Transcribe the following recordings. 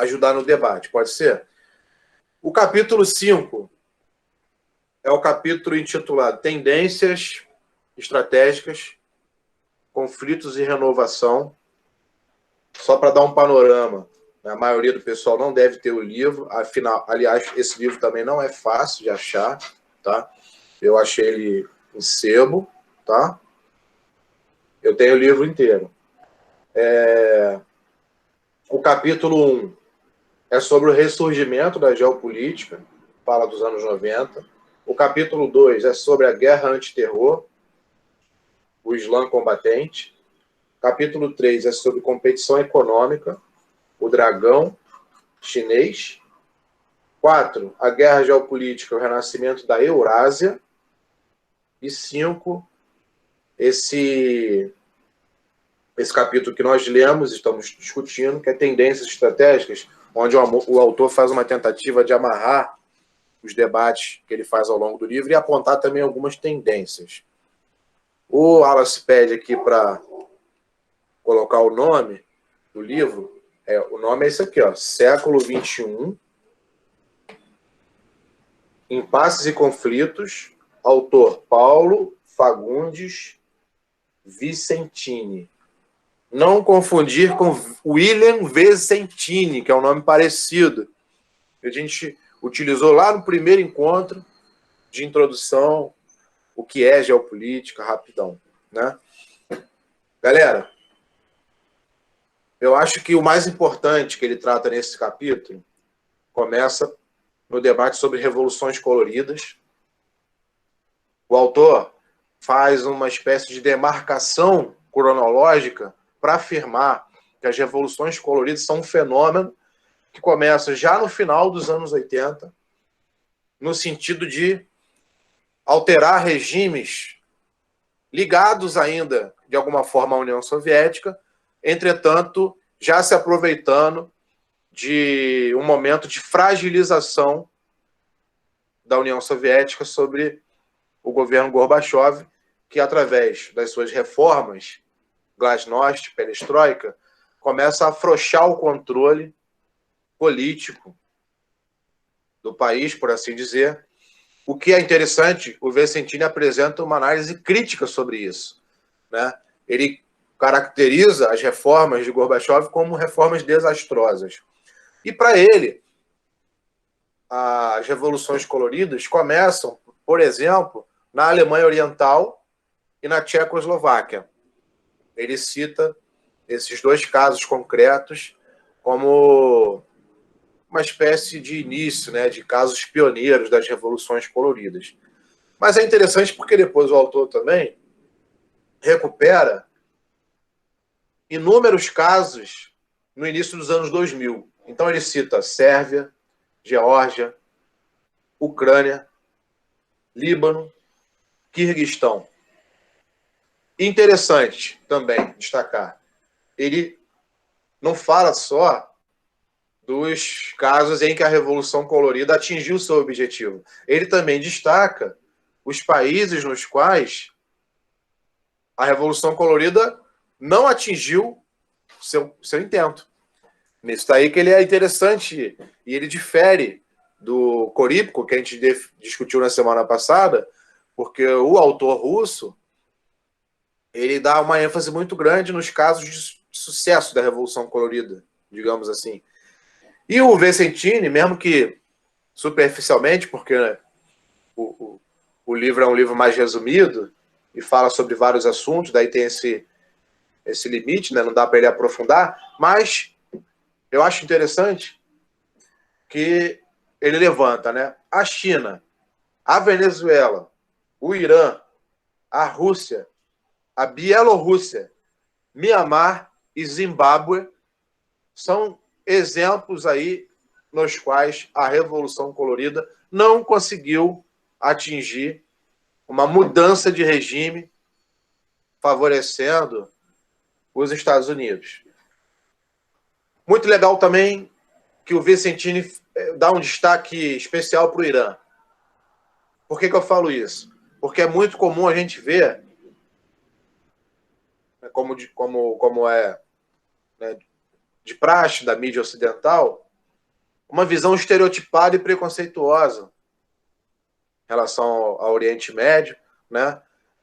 ajudar no debate, pode ser? O capítulo 5 é o capítulo intitulado Tendências Estratégicas, Conflitos e Renovação. Só para dar um panorama, a maioria do pessoal não deve ter o livro, afinal, aliás, esse livro também não é fácil de achar, tá? Eu achei ele em sebo, tá? Eu tenho o livro inteiro. O capítulo 1 é sobre o ressurgimento da geopolítica, fala dos anos 90. O capítulo 2 é sobre a guerra antiterror, o Islã combatente. O capítulo 3 é sobre competição econômica, o dragão chinês. 4, a guerra geopolítica, o renascimento da Eurásia. E 5, esse capítulo que nós lemos, estamos discutindo, que é Tendências Estratégicas, onde o autor faz uma tentativa de amarrar os debates que ele faz ao longo do livro e apontar também algumas tendências. O Wallace pede aqui para colocar o nome do livro. O nome é esse aqui, ó, Século XXI, Impasses e Conflitos, autor Paulo Fagundes Vicentini. Não confundir com William Vicentini, que é um nome parecido. A gente utilizou lá no primeiro encontro de introdução o que é geopolítica, rapidão, né? Galera, eu acho que o mais importante que ele trata nesse capítulo começa no debate sobre revoluções coloridas. O autor faz uma espécie de demarcação cronológica para afirmar que as revoluções coloridas são um fenômeno que começa já no final dos anos 80, no sentido de alterar regimes ligados ainda, de alguma forma, à União Soviética, entretanto, já se aproveitando de um momento de fragilização da União Soviética sobre o governo Gorbachev, que, através das suas reformas, Glasnost, Perestroika, começa a afrouxar o controle político do país, por assim dizer. O que é interessante, o Vicentini apresenta uma análise crítica sobre isso, né? Ele caracteriza as reformas de Gorbachev como reformas desastrosas. E, para ele, as revoluções coloridas começam, por exemplo, na Alemanha Oriental e na Tchecoslováquia. Ele cita esses dois casos concretos como uma espécie de início, né, de casos pioneiros das revoluções coloridas. Mas é interessante porque depois o autor também recupera inúmeros casos no início dos anos 2000. Então ele cita Sérvia, Geórgia, Ucrânia, Líbano, Quirguistão. Interessante também destacar, ele não fala só dos casos em que a Revolução Colorida atingiu seu objetivo. Ele também destaca os países nos quais a Revolução Colorida não atingiu seu intento. Nisso daí que ele é interessante e ele difere do Korypko, que a gente discutiu na semana passada, porque o autor russo ele dá uma ênfase muito grande nos casos de sucesso da Revolução Colorida, digamos assim. E o Vicentini, mesmo que superficialmente, porque o livro é um livro mais resumido e fala sobre vários assuntos, daí tem esse limite, né? Não dá para ele aprofundar, mas eu acho interessante que ele levanta, né? A China, a Venezuela, o Irã, a Rússia, a Bielorrússia, Mianmar e Zimbábue são exemplos aí nos quais a Revolução Colorida não conseguiu atingir uma mudança de regime favorecendo os Estados Unidos. Muito legal também que o Vicentini dá um destaque especial para o Irã. Por que eu falo isso? Porque é muito comum a gente ver, como é, né, de praxe da mídia ocidental, uma visão estereotipada e preconceituosa em relação ao Oriente Médio, né?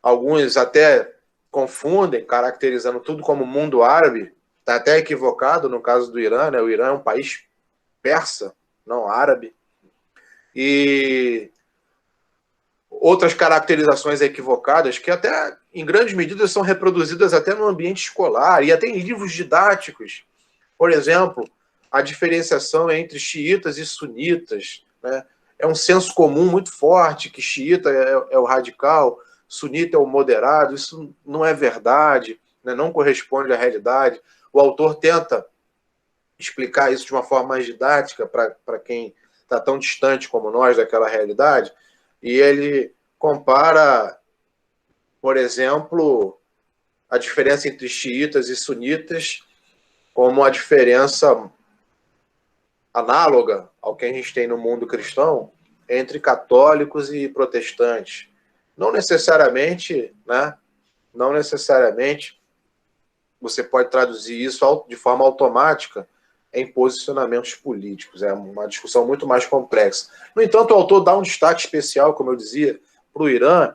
Alguns até confundem, caracterizando tudo como mundo árabe, está até equivocado no caso do Irã, né? O Irã é um país persa, não árabe. E outras caracterizações equivocadas que até, em grandes medidas, são reproduzidas até no ambiente escolar e até em livros didáticos. Por exemplo, a diferenciação entre xiitas e sunitas, né? É um senso comum muito forte que xiita é o radical, sunita é o moderado. Isso não é verdade, né? Não corresponde à realidade. O autor tenta explicar isso de uma forma mais didática para quem está tão distante como nós daquela realidade, e ele compara, por exemplo, a diferença entre xiitas e sunitas como a diferença análoga ao que a gente tem no mundo cristão entre católicos e protestantes. Não necessariamente, né? Não necessariamente você pode traduzir isso de forma automática em posicionamentos políticos. É uma discussão muito mais complexa. No entanto, o autor dá um destaque especial, como eu dizia, para o Irã,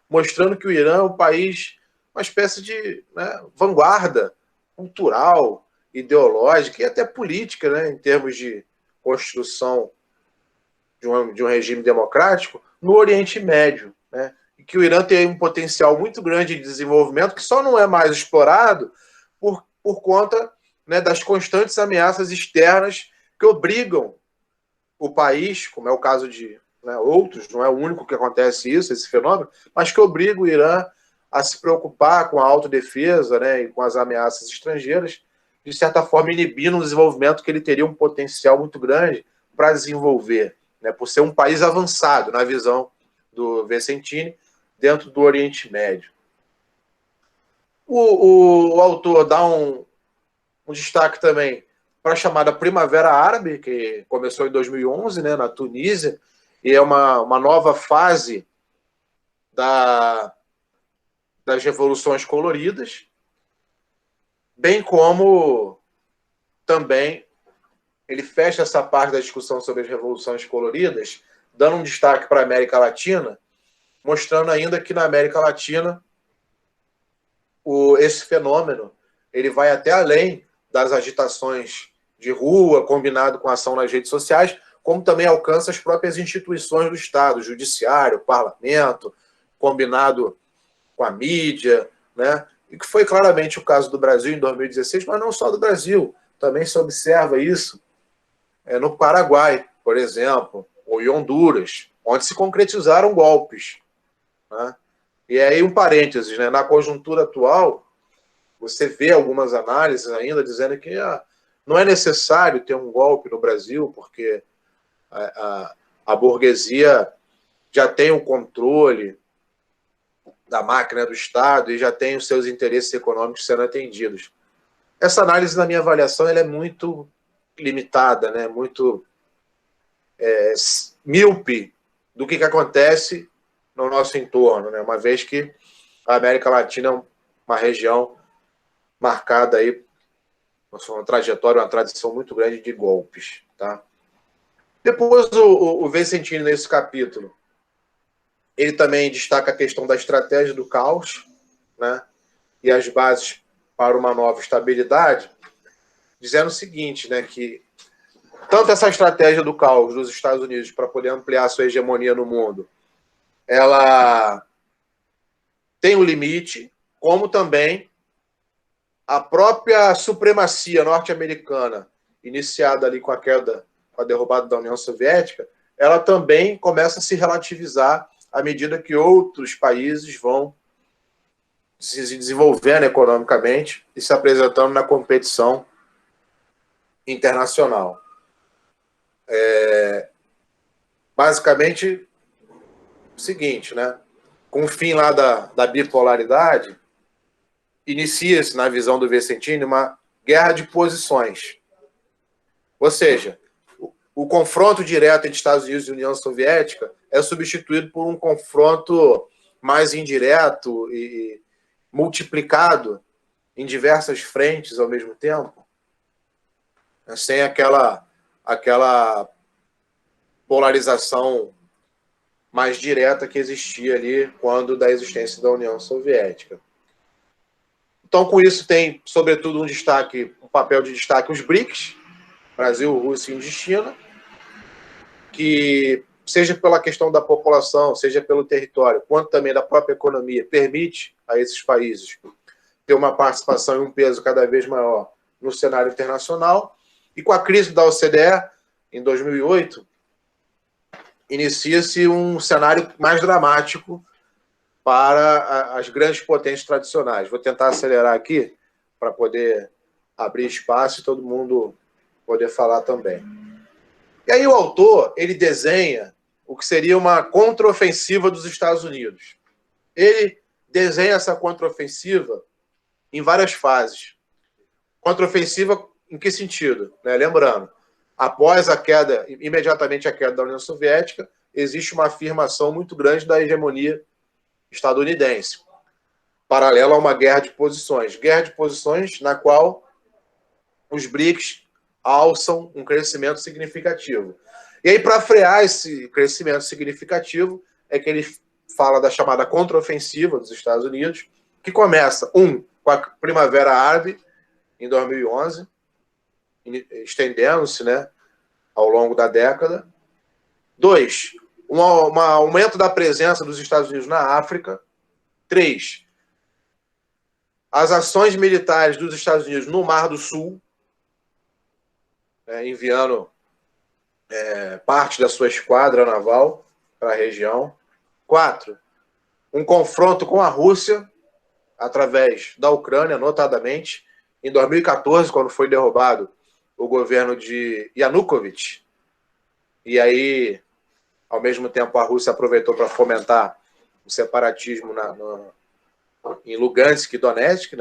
mostrando que o Irã é um país, uma espécie de, né, vanguarda cultural, ideológica e até política, né, em termos de construção de um regime democrático no Oriente Médio, né, e que o Irã tem um potencial muito grande de desenvolvimento que só não é mais explorado por conta, né, das constantes ameaças externas que obrigam o país, como é o caso de, né, outros, não é o único que acontece isso, esse fenômeno, mas que obriga o Irã a se preocupar com a autodefesa, né, e com as ameaças estrangeiras, de certa forma inibindo o desenvolvimento que ele teria um potencial muito grande para desenvolver, né, por ser um país avançado na visão do Vicentini dentro do Oriente Médio. O autor dá um destaque também para a chamada Primavera Árabe, que começou em 2011, né, na Tunísia, e é uma nova fase das revoluções coloridas, bem como também ele fecha essa parte da discussão sobre as revoluções coloridas, dando um destaque para a América Latina, mostrando ainda que na América Latina esse fenômeno ele vai até além das agitações de rua, combinado com a ação nas redes sociais, como também alcança as próprias instituições do Estado, o judiciário, o parlamento, combinado com a mídia, né? E que foi claramente o caso do Brasil em 2016, mas não só do Brasil, também se observa isso no Paraguai, por exemplo, ou em Honduras, onde se concretizaram golpes, né? E aí um parênteses, né? Na conjuntura atual, você vê algumas análises ainda dizendo que não é necessário ter um golpe no Brasil, porque a burguesia já tem o controle da máquina do Estado e já tem os seus interesses econômicos sendo atendidos. Essa análise, na minha avaliação, ela é muito limitada, né? Muito míope do que acontece no nosso entorno, né? Uma vez que a América Latina é uma região marcada aí uma trajetória, uma tradição muito grande de golpes, tá? Depois o Vicentini, nesse capítulo, ele também destaca a questão da estratégia do caos, né? E as bases para uma nova estabilidade, dizendo o seguinte, né? Que tanto essa estratégia do caos dos Estados Unidos para poder ampliar sua hegemonia no mundo, ela tem um limite, como também a própria supremacia norte-americana, iniciada ali com a queda, com a derrubada da União Soviética, ela também começa a se relativizar à medida que outros países vão se desenvolvendo economicamente e se apresentando na competição internacional. Basicamente, o seguinte, né? Com o fim lá da bipolaridade, inicia-se, na visão do Vicentini, uma guerra de posições. Ou seja, o confronto direto entre Estados Unidos e União Soviética é substituído por um confronto mais indireto e multiplicado em diversas frentes ao mesmo tempo, sem aquela aquela polarização mais direta que existia ali quando da existência da União Soviética. Então, com isso, tem, sobretudo, um papel de destaque os BRICS, Brasil, Rússia, Índia e China, que, seja pela questão da população, seja pelo território, quanto também da própria economia, permite a esses países ter uma participação e um peso cada vez maior no cenário internacional. E com a crise da OCDE, em 2008, inicia-se um cenário mais dramático para as grandes potências tradicionais. Vou tentar acelerar aqui para poder abrir espaço e todo mundo poder falar também. E aí o autor, ele desenha o que seria uma contraofensiva dos Estados Unidos. Ele desenha essa contraofensiva em várias fases. Contraofensiva em que sentido? Lembrando, após a queda, imediatamente a queda da União Soviética, existe uma afirmação muito grande da hegemonia estadunidense, paralela a uma guerra de posições. Guerra de posições na qual os BRICS alçam um crescimento significativo. E aí, para frear esse crescimento significativo, é que ele fala da chamada contraofensiva dos Estados Unidos, que começa, com a Primavera Árabe, em 2011, estendendo-se, ao longo da década. 2, um aumento da presença dos Estados Unidos na África. 3, as ações militares dos Estados Unidos no Mar do Sul, enviando parte da sua esquadra naval para a região. 4, um confronto com a Rússia, através da Ucrânia, notadamente, em 2014, quando foi derrubado o governo de Yanukovych. E aí, ao mesmo tempo, a Rússia aproveitou para fomentar o separatismo em Lugansk e Donetsk,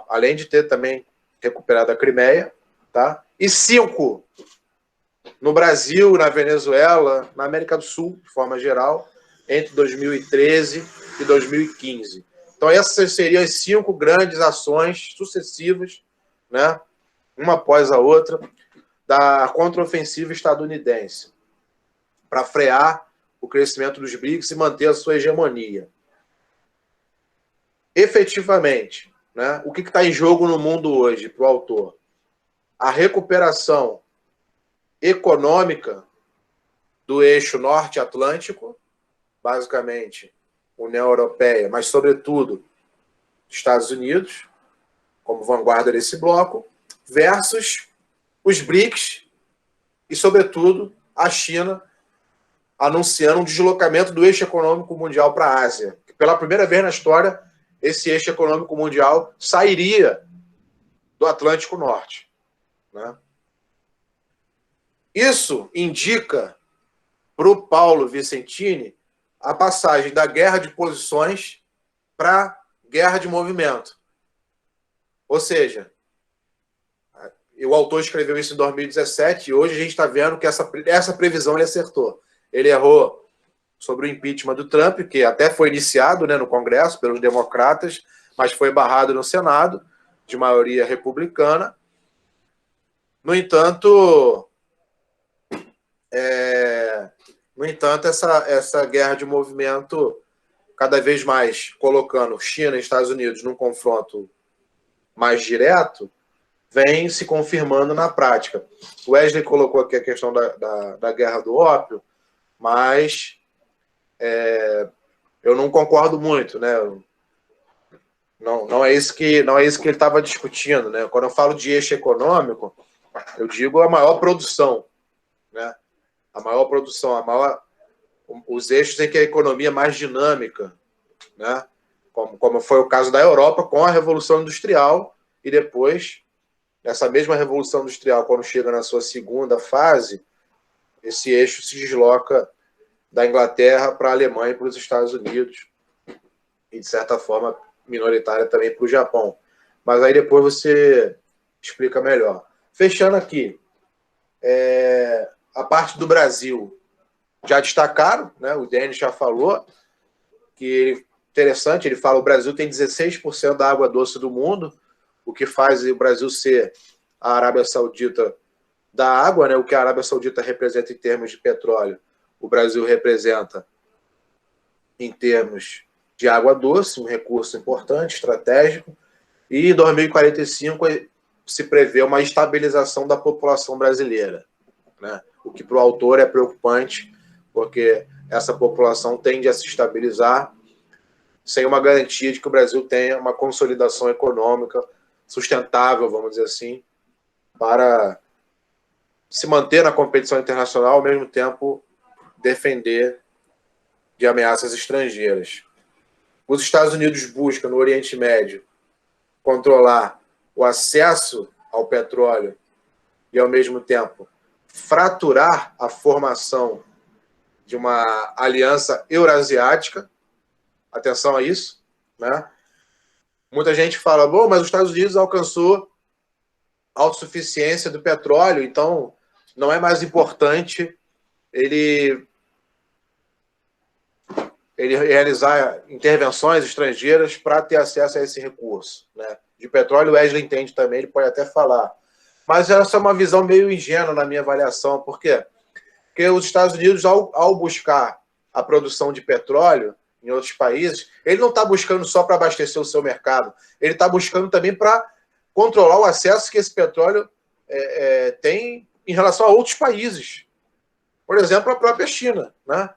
além de ter também recuperado a Crimeia. Tá? E 5, no Brasil, na Venezuela, na América do Sul, de forma geral, entre 2013 e 2015. Então, essas seriam as 5 grandes ações sucessivas, uma após a outra, da contraofensiva estadunidense, para frear o crescimento dos BRICS e manter a sua hegemonia. Efetivamente, o que está em jogo no mundo hoje, para o autor? A recuperação econômica do eixo norte-atlântico, basicamente União Europeia, mas, sobretudo, Estados Unidos, como vanguarda desse bloco, versus os BRICS e, sobretudo, a China anunciando um deslocamento do eixo econômico mundial para a Ásia. Pela primeira vez na história, esse eixo econômico mundial sairia do Atlântico Norte. Isso indica para o Paulo Vicentini a passagem da guerra de posições para guerra de movimento. Ou seja, o autor escreveu isso em 2017 e hoje a gente está vendo que essa previsão ele acertou. Ele errou sobre o impeachment do Trump, que até foi iniciado no Congresso pelos democratas, mas foi barrado no Senado, de maioria republicana. No entanto, essa guerra de movimento, cada vez mais colocando China e Estados Unidos num confronto mais direto, vem se confirmando na prática. O Wesley colocou aqui a questão da guerra do ópio, mas eu não concordo muito, Não é isso que ele estava discutindo, Quando eu falo de eixo econômico, eu digo a maior produção, A maior produção, os eixos em que a economia é mais dinâmica, Como foi o caso da Europa com a Revolução Industrial e depois, nessa mesma Revolução Industrial, quando chega na sua segunda fase, esse eixo se desloca da Inglaterra para a Alemanha e para os Estados Unidos e, de certa forma, minoritária também para o Japão. Mas aí depois você explica melhor. Fechando aqui, a parte do Brasil já destacaram, o Denis já falou, que interessante, ele fala que o Brasil tem 16% da água doce do mundo, o que faz o Brasil ser a Arábia Saudita da água, né, o que a Arábia Saudita representa em termos de petróleo, o Brasil representa em termos de água doce, um recurso importante, estratégico, e em 2045 se prevê uma estabilização da população brasileira, né? O que para o autor é preocupante, porque essa população tende a se estabilizar sem uma garantia de que o Brasil tenha uma consolidação econômica sustentável, vamos dizer assim, para se manter na competição internacional, ao mesmo tempo defender de ameaças estrangeiras. Os Estados Unidos buscam, no Oriente Médio, controlar o acesso ao petróleo e, ao mesmo tempo, fraturar a formação de uma aliança eurasiática. Atenção a isso, né? Muita gente fala, bom, mas os Estados Unidos alcançou autossuficiência do petróleo, então não é mais importante ele realizar intervenções estrangeiras para ter acesso a esse recurso, né? De petróleo, o Wesley entende também, ele pode até falar. Mas essa é uma visão meio ingênua na minha avaliação. Por quê? Porque os Estados Unidos, ao buscar a produção de petróleo em outros países, ele não está buscando só para abastecer o seu mercado, ele está buscando também para controlar o acesso que esse petróleo tem em relação a outros países. Por exemplo, a própria China, né?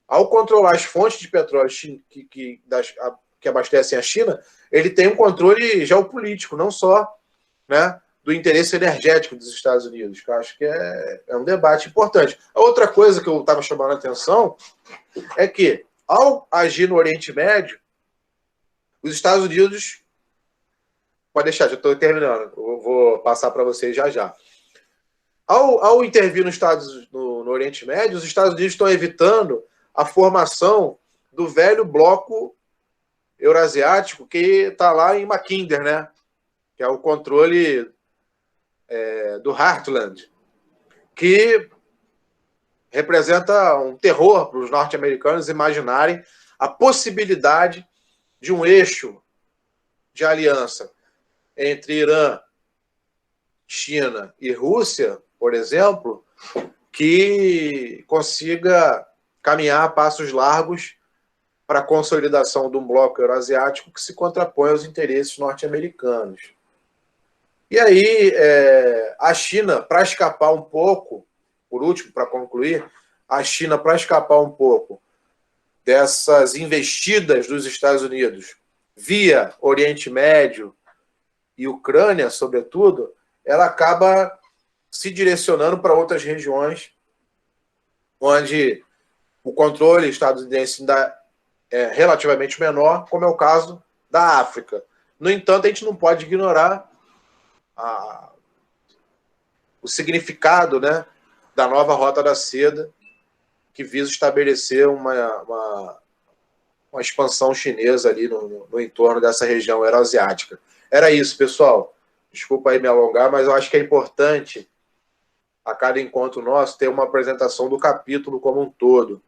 Ao controlar as fontes de petróleo que abastecem a China, ele tem um controle geopolítico, não só, né, do interesse energético dos Estados Unidos, que eu acho que é um debate importante. A outra coisa que eu estava chamando a atenção é que, ao agir no Oriente Médio, os Estados Unidos... Pode deixar, já estou terminando, eu vou passar para vocês já já. Ao intervir no Oriente Médio, os Estados Unidos estão evitando a formação do velho bloco eurasiático que está lá em Mackinder, né? Que é o controle do Heartland, que representa um terror para os norte-americanos imaginarem a possibilidade de um eixo de aliança entre Irã, China e Rússia, por exemplo, que consiga caminhar a passos largos para a consolidação de um bloco eurasiático que se contrapõe aos interesses norte-americanos. E aí, a China, para escapar um pouco, por último, para concluir, a China, para escapar um pouco dessas investidas dos Estados Unidos via Oriente Médio e Ucrânia, sobretudo, ela acaba se direcionando para outras regiões onde o controle estadunidense ainda é relativamente menor, como é o caso da África. No entanto, a gente não pode ignorar o significado, né, da nova Rota da Seda, que visa estabelecer uma expansão chinesa ali no entorno dessa região euroasiática. Era isso, pessoal. Desculpa aí me alongar, mas eu acho que é importante, a cada encontro nosso, ter uma apresentação do capítulo como um todo.